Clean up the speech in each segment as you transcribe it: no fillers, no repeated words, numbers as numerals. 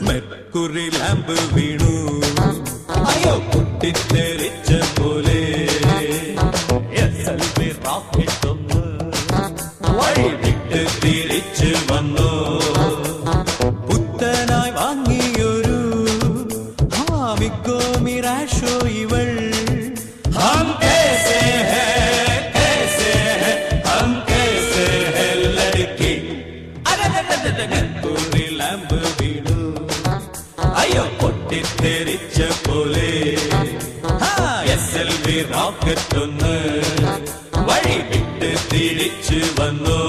mercury lamp വീണു അയ്യോ പൊട്ടിത്തെറിച്ച പോലെ റോക്കറ്റ് ഒന്ന് വഴി വിട്ട് തിരിച്ചു വന്നു പുത്തനായി വാങ്ങിയൊരു ഹാമിക്കോ മിറാഷോ ഇവൾ हम कैसे हैं हम कैसे हैं लड़की മെർക്കുറി ലാമ്പ് വീണു അയ്യോ പൊട്ടിത്തെറിച്ച പോലെ SLV റോക്കറ്റ് ഒന്ന് വഴി വിട്ട് തിരിച്ചു വന്നു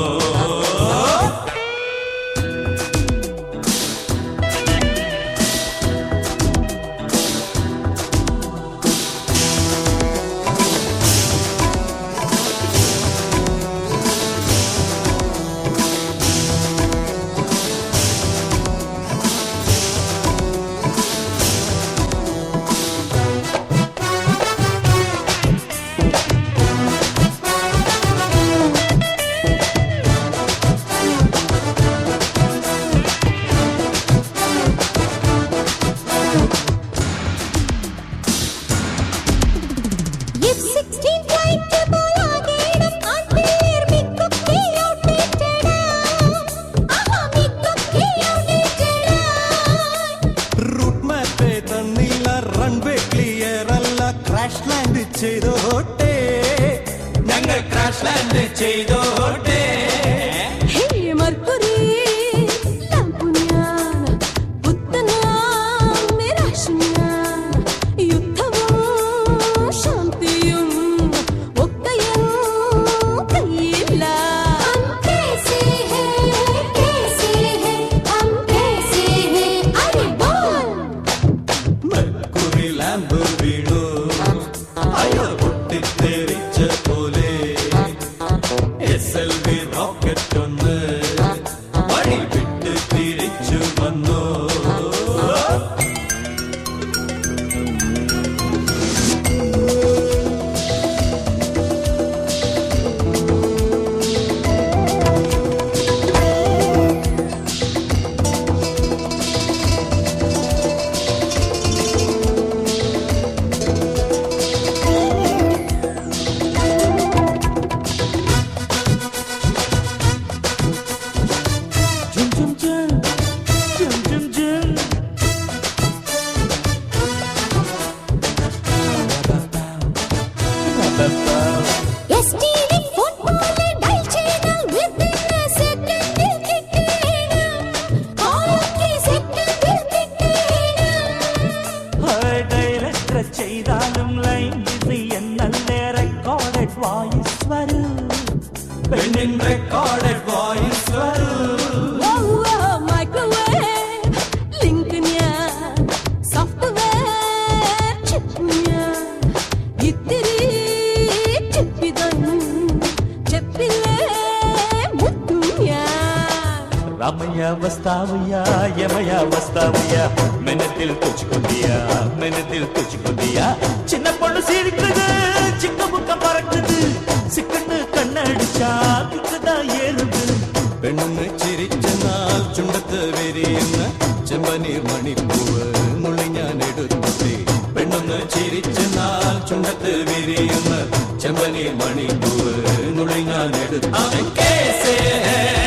ക്രാഷ് ലാൻഡ് ചെയ്തോട്ടെ ഞങ്ങൾ ക്രാഷ് ലാൻഡ് ചെയ്തോട്ടെ വീണു അയ്യോ പൊട്ടിത്തെറിച്ച പോലെ SLV റോക്കറ്റ് ഒന്ന് വഴി വിട്ട് തിരിച്ചു വന്നു ചെയ്താലും ലൈൻ ബിസി എന്നല്ലേ റെക്കോർഡഡ് വോയിസ് വരൂ പെണ്ണിൻ റെക്കോർഡഡ് വോയിസ് വരൂ മൈക്രോവേവ് ലിങ്ക് ഞാൻ സോഫ്റ്റ്വെയർ ചിപ്പ് ഞാൻ ഇത്തിരി ചിപ്പിതന്നു ചെപ്പിലെ മുത്തു ഞാൻ रामैया वस्तावैया यमया वस्तावैया मैंने दिल तुझको दिया चिन्न பொண்ணு சிரிக்குது சிக்க முக்க பறக்குது சிக்கன்னு கண்ணடிச்சா கிக்குதா ஏறுது പെണ്ണൊന്ന് ചിരിച്ചെന്നാൽ ചുണ്ടത്ത് വിരിയുന്ന ചെമ്പനീർ മണിപ്പൂവ് നുള്ളി ഞാൻ എടുത്തിട്ടേ പെണ്ണൊന്ന് ചിരിച്ചെന്നാൽ ചുണ്ടത്ത് വിരിയുന്ന ചെമ്പനീർ മണിപ്പൂവ് നുള്ളി ഞാൻ എടുത്തിട്ടേ